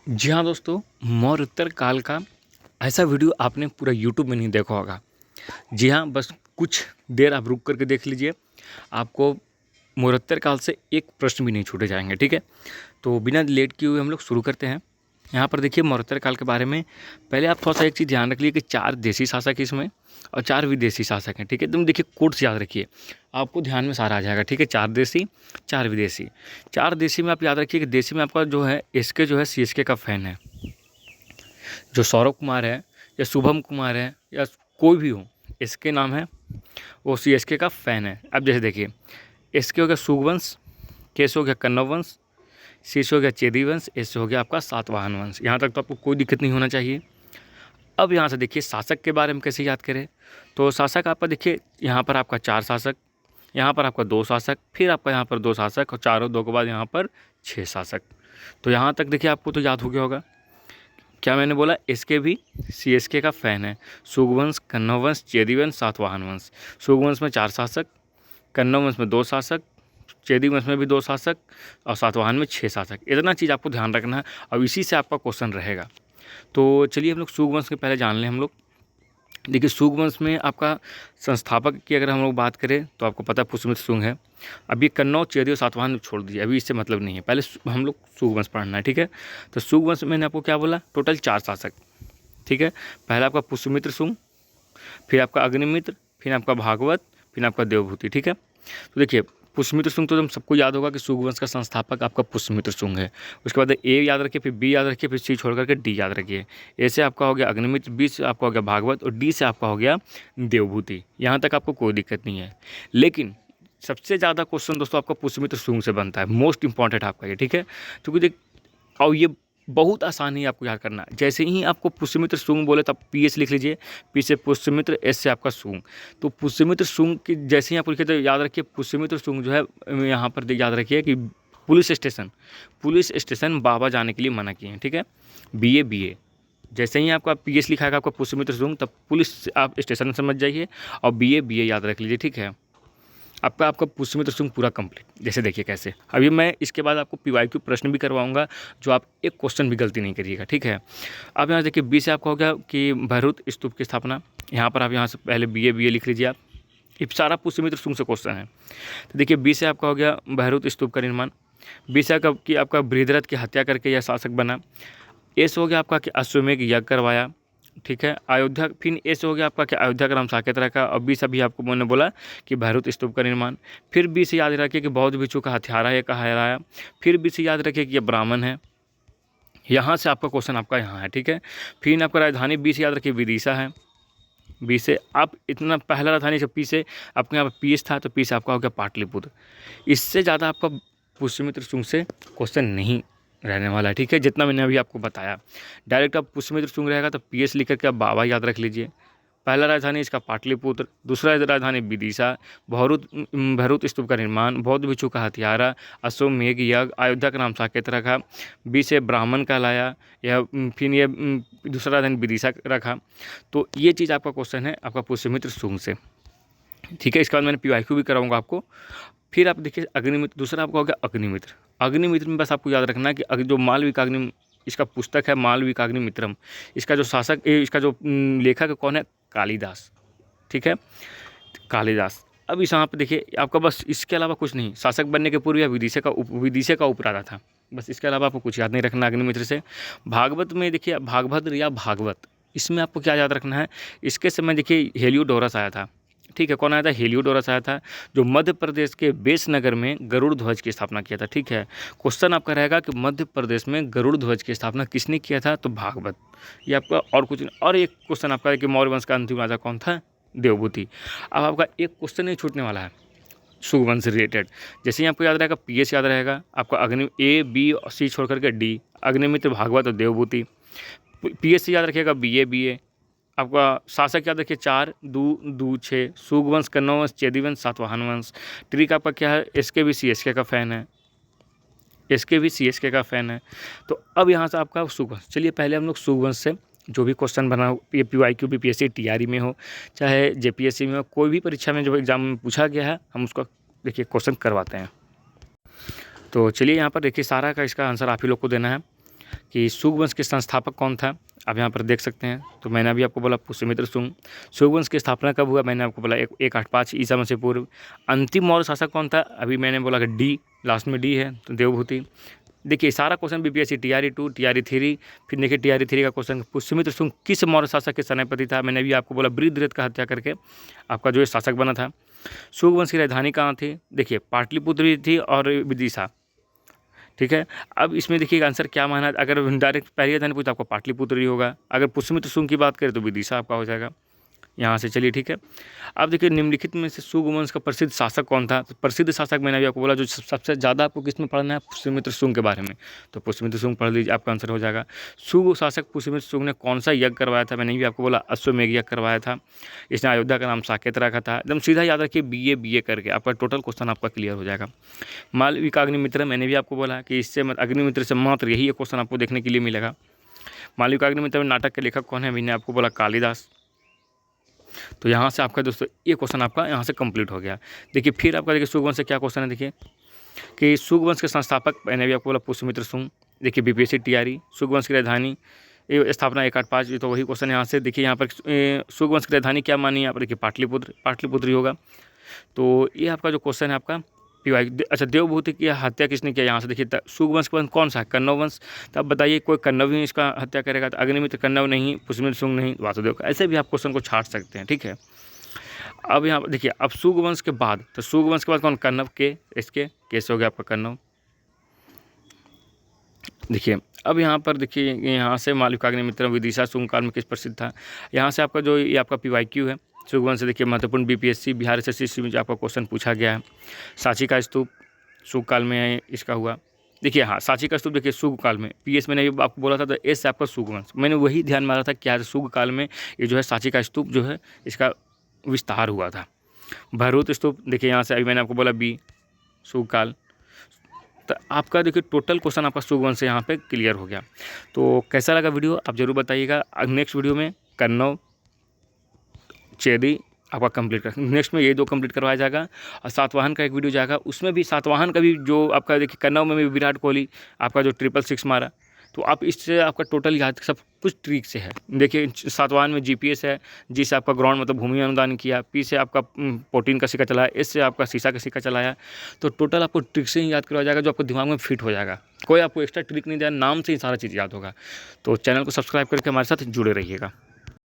जी हाँ दोस्तों, मौर्योत्तर काल का ऐसा वीडियो आपने पूरा यूट्यूब में नहीं देखा होगा। जी हाँ, बस कुछ देर आप रुक करके देख लीजिए, आपको मौर्योत्तर काल से एक प्रश्न भी नहीं छूटे जाएंगे। ठीक है, तो बिना लेट किए हुए हम लोग शुरू करते हैं। यहाँ पर देखिए मौर्योत्तर काल के बारे में पहले आप थोड़ा सा एक चीज़ ध्यान रख लीजिए कि 4 देशी शासक हैं इसमें और 4 विदेशी शासक हैं। ठीक है, तुम देखिए कोट्स याद रखिए, आपको ध्यान में सारा आ जाएगा। ठीक है, 4 देशी 4 विदेशी। 4 देशी में आप याद रखिए कि देशी में आपका जो है एसके जो है सीएसके का फैन है। जो सौरभ कुमार है या शुभम कुमार है या कोई भी हो, एसके नाम है, वो सीएसके का फ़ैन है। अब जैसे देखिए, एसके हो गया सूर्यवंश, के से हो गया कन्नव वंश, सी से हो गया चेदी वंश, एस से हो गया आपका सातवाहन वंश। यहाँ तक तो आपको कोई दिक्कत नहीं होना चाहिए। अब यहाँ से देखिए शासक के बारे में कैसे याद करें, तो शासक आपका देखिए यहाँ पर आपका 4 शासक, यहाँ पर आपका 2 शासक, फिर आपका यहाँ पर 2 शासक और चारों 2 के बाद यहाँ पर 6 शासक। तो यहाँ तक देखिए आपको तो याद हो गया होगा। क्या मैंने बोला, एसके भी सीएसके का फ़ैन है। सूर्यवंश, कन्नव वंश, चेदी वंश, सातवाहन वंश। सूर्यवंश में 4 शासक, कन्नव वंश में 2 शासक, चेदी वंश में भी 2 शासक और सातवाहन में 6 शासक। इतना चीज़ आपको ध्यान रखना है और इसी से आपका क्वेश्चन रहेगा। तो चलिए हम लोग सूर्यवंश के पहले जान लें हम लोग। देखिए सूर्यवंश में आपका संस्थापक की अगर हम लोग बात करें तो आपको पता है पुष्यमित्र शुंग है। अब ये कन्नौज, चेदी और सातवाहन छोड़ दीजिए, अभी इससे मतलब नहीं है, पहले हम लोग सूर्यवंश पढ़ना है। ठीक है, तो सूर्यवंश में मैंने आपको क्या बोला, टोटल 4 शासक। ठीक है, पहला आपका पुष्यमित्र शुंग, फिर आपका अग्निमित्र, फिर आपका भागवत, फिर आपका देवभूति। ठीक है, तो देखिए पुष्यमित्र शुंग तो सबको याद होगा कि सूर्यवंश का संस्थापक आपका पुष्यमित्र शुंग है। उसके बाद ए याद रखिए, फिर बी याद रखिए, फिर सी छोड़ करके डी याद रखिए। ए से आपका हो गया अग्निमित्र, बी से आपका हो गया भागवत और डी से आपका हो गया देवभूति। यहाँ तक आपको कोई दिक्कत नहीं है। लेकिन सबसे ज़्यादा क्वेश्चन दोस्तों आपका पुष्यमित्र शुंग से बनता है, मोस्ट इंपॉर्टेंट आपका ये। ठीक है, क्योंकि देख और ये बहुत आसान है आपको याद करना। जैसे ही आपको पुष्यमित्र शुंग बोले तब पी एस लिख लीजिए, पी से पुष्यमित्र, एस से आपका शुंग। तो पुष्यमित्र शुंग की जैसे ही आप लिखे तो याद रखिए पुष्यमित्र शुंग जो है यहाँ पर याद रखिए कि पुलिस स्टेशन बाबा जाने के लिए मना किए हैं। ठीक है, बी ए जैसे ही आपका पी एस लिखा है आपका पुष्यमित्र शुंग, तब पुलिस आप स्टेशन समझ जाइए और बी ए याद रख लीजिए। ठीक है, आपका पुष्यमित्र शुंग पूरा कंप्लीट। जैसे देखिए कैसे, अभी मैं इसके बाद आपको पीवाईक्यू प्रश्न भी करवाऊंगा, जो आप एक क्वेश्चन भी गलती नहीं करिएगा। ठीक है, अब यहाँ देखिए बी से आपका हो गया कि भैरुत स्तूप की स्थापना। यहाँ पर आप यहाँ से पहले बी ए लिख लीजिए आप, ये सारा पुष्यमित्र शुंग से क्वेश्चन है। तो देखिए बी से आपका हो गया भैरुत स्तूप का निर्माण। बी से आपका बृहद्रथ की हत्या करके यह शासक बना। ए से हो गया आपका कि अश्वमेघ यज्ञ करवाया। ठीक है, अयोध्या, फिर ए से हो गया आपका कि अयोध्या का नाम साकेत रखा। और बी से अभी आपको मैंने बोला कि भैरुत स्तूप का निर्माण। फिर बी से याद रखिए कि बौद्ध भिक्षु का हथियारा ये कहलाया। फिर बी से याद रखिए कि ये ब्राह्मण है। यहाँ से आपका क्वेश्चन आपका यहाँ है। ठीक है, फिर आपका राजधानी बी से याद रखिए विदिशा है। बी से आप इतना पहला राजधानी जब पी से आपके यहाँ पर पीएस था तो पी से आपका हो गया पाटलिपुत्र। इससे ज़्यादा आपका पुष्यमित्र शुंग से क्वेश्चन नहीं रहने वाला है। ठीक है, जितना मैंने अभी आपको बताया, डायरेक्ट आप पुष्यमित्र शुंग रहेगा तो पीएस लिख करके आप बाबा याद रख लीजिए। पहला राजधानी इसका पाटलिपुत्र, दूसरा राजधानी विदिशा, भैरुत स्तूप का निर्माण, बौद्ध भिक्षु का हथियारा, अश्वमेघ यज्ञ, अयोध्या का नाम साकेत रखा, बी से ब्राह्मण कहलाया, या फिर ये दूसरा राजधानी विदिशा रखा। तो ये चीज़ आपका क्वेश्चन है आपका पुष्यमित्र शुंग से। ठीक है, इसके बाद मैंने पीवाईक्यू भी कराऊंगा आपको। फिर आप देखिए अग्निमित्र, दूसरा आपका हो गया अग्निमित्र। अग्निमित्र में बस आपको याद रखना है कि जो मालविकाग्नि, इसका पुस्तक है मालविकाग्निमित्रम, इसका जो शासक, इसका जो लेखक कौन है, कालिदास। ठीक है, कालिदास। अब इस यहाँ पे देखिए आपका बस इसके अलावा कुछ नहीं, शासक बनने के पूर्व यह विदिशा का उपराजा था। बस इसके अलावा आपको कुछ याद नहीं रखना अग्निमित्र से। भागवत में देखिए भागभद्र या भागवत, इसमें आपको क्या याद रखना है, इसके समय देखिए हेलियोडोरस आया था। ठीक है, कौन आया था, हेलियोडोरस आया था, जो मध्य प्रदेश के बेस नगर में गरुड़ ध्वज की स्थापना किया था। ठीक है, क्वेश्चन आपका रहेगा कि मध्य प्रदेश में गरुड़ ध्वज की स्थापना किसने किया था, तो भागवत। ये आपका और कुछ नहीं। और एक क्वेश्चन आपका है कि मौर्य वंश का अंतिम राजा कौन था, देवभूति। अब आपका एक क्वेश्चन नहीं छूटने वाला है सूर्यवंश से रिलेटेड। जैसे ही आपको याद रहेगा पीएस याद रहेगा आपका, अग्नि ए बी और सी छोड़ करके डी, अग्निमित्र, भागवत और देवभूति। पीएस से याद रखिएगा बी ए। आपका शासक याद रखिए 4 2 6, सूर्यवंश, कन्नव वंश, चेदी वंश, सातवाहन वंश। ट्रिक आपका क्या है, एसके भी सीएसके का फ़ैन है, एसके भी सीएसके का फ़ैन है। तो अब यहाँ से आपका सूर्यवंश। चलिए पहले हम लोग सूर्यवंश से जो भी क्वेश्चन बना हो, ये पीवाईक्यू बीपीएससी टीआरई में हो चाहे जेपीएससी में हो, कोई भी परीक्षा में जो एग्जाम में पूछा गया है हम उसका देखिए क्वेश्चन करवाते हैं। तो चलिए यहाँ पर देखिए सारा का इसका आंसर आप ही लोग को देना है। कि शुंग वंश के संस्थापक कौन था, आप यहाँ पर देख सकते हैं। तो मैंने अभी आपको बोला पुष्यमित्र शुंग। शुंग वंश की स्थापना कब हुआ, मैंने आपको बोला 185 ईसा मसीह पूर्व। अंतिम मौर्य शासक कौन था, अभी मैंने बोला कि डी, लास्ट में डी है, तो देवभूति। देखिए सारा क्वेश्चन बीपीएससी TRE 2 TRE 3, फिर देखिए TRE 3 का क्वेश्चन, पुष्यमित्र शुंग किस मौर्य शासक के सेनापति था, मैंने भी आपको बोला बृहद्रथ का हत्या करके आपका जो है शासक बना था। शुंग वंश की राजधानी कहाँ थी, देखिए पाटलिपुत्र भी थी और विदिशा, ठीक है। अब इसमें देखिए आंसर क्या माना, अगर डायरेक्ट पहली राजधानी पूछा आपको पाटलिपुत्र ही होगा, अगर पुष्यमित्र शुंग की बात करें तो विदिशा आपका हो जाएगा यहाँ से। चलिए ठीक है। अब देखिए निम्नलिखित में से शुंग वंश का प्रसिद्ध शासक कौन था, तो प्रसिद्ध शासक मैंने अभी आपको बोला जो सबसे ज़्यादा आपको किस में पढ़ना है, पुष्यमित्र शुंग के बारे में, तो पुष्यमित्र शुंग पढ़ लीजिए, आपका आंसर हो जाएगा। शुंग शासक पुष्यमित्र शुंग ने कौन सा यज्ञ करवाया था, मैंने भी आपको बोला अश्वमेध यज्ञ करवाया था। इसने अयोध्या का नाम साकेत रखा था। एकदम सीधा याद रखिए, BA करके आपका टोटल क्वेश्चन आपका क्लियर हो जाएगा। मालविका अग्निमित्र, मैंने भी आपको बोला कि इससे अग्निमित्र से मात्र यही एक क्वेश्चन आपको देखने के लिए मिलेगा। मालविका अग्निमित्र में नाटक के लेखक कौन है, मैंने आपको बोला कालिदास। तो यहाँ से आपका दोस्तों ये क्वेश्चन आपका यहाँ से कंप्लीट हो गया। देखिए फिर आपका देखिए शुंग वंश से क्या क्वेश्चन है, देखिए कि शुंग वंश के संस्थापक मैंने भी आपको बोला पुष्यमित्र शुंग। देखिए BPSC TRE शुंग वंश की राजधानी स्थापना 185, ये तो वही क्वेश्चन यहाँ से। देखिए यहाँ पर शुंग वंश की राजधानी क्या मानी, यहाँ पर देखिए पाटलिपुत्र ही होगा। तो ये आपका जो क्वेश्चन है आपका PY। अच्छा देवभूति की हत्या किसने किया, यहाँ से देखिए शुंग वंश के वंश कौन सा है, कन्नव वंश। तो अब बताइए कोई कन्नव ही इसका हत्या करेगा, तो अग्निमित्र कन्नव नहीं, पुष्यमित्र शुंग नहीं, वासुदेव का। ऐसे भी आप क्वेश्चन को छाट सकते हैं, ठीक है। अब यहाँ पर देखिए अब शुंग वंश के बाद, तो शुंग वंश के बाद कौन, कन्नव के, इसके कैसे हो गया आपका कन्नव। देखिए अब यहाँ पर देखिए यहाँ से मालविका अग्निमित्र विदिशा शुंग काल में किस प्रसिद्ध था, यहाँ से आपका जो ये आपका PYQ है शुंग वंश से। देखिए महत्वपूर्ण BPSC बिहार SSC में आपका क्वेश्चन पूछा गया है। सांची का स्तूप शुंग काल में इसका हुआ। देखिए हाँ सांची का स्तूप देखिए शुंग काल में, PS मैंने आपको बोला था, तो S से आपका शुंग वंश, मैंने वही ध्यान मारा था क्या शुंग काल में ये जो है सांची का स्तूप जो है इसका विस्तार हुआ था। भैरव स्तूप देखिए यहाँ से अभी मैंने आपको बोला B शुंग काल। तो आपका देखिए टोटल क्वेश्चन आपका शुंग वंश से यहाँ पे क्लियर हो गया। तो कैसा लगा वीडियो आप ज़रूर बताइएगा। नेक्स्ट वीडियो में कन्नव चेदी आपका कंप्लीट कर, नेक्स्ट में ये 2 कंप्लीट करवाया जाएगा। और सातवाहन का एक वीडियो जाएगा, उसमें भी सातवाहन का भी जो आपका देखिए कन्नव में भी विराट कोहली आपका जो 666 मारा, तो आप इससे आपका टोटल याद सब कुछ ट्रिक से है। देखिए सातवाहन में GPS है, G से आपका ग्राउंड मतलब भूमि अनुदान किया, P से आपका प्रोटीन का सिक्का चलाया, S से आपका शीशा का सिक्का चलाया। तो टोटल आपको ट्रिक से ही याद करवाया जाएगा जो आपको दिमाग में फिट हो जाएगा। कोई आपको एक्स्ट्रा ट्रिक नहीं दिया, नाम से ही सारा चीज़ याद होगा। तो चैनल को सब्सक्राइब करके हमारे साथ जुड़े रहिएगा।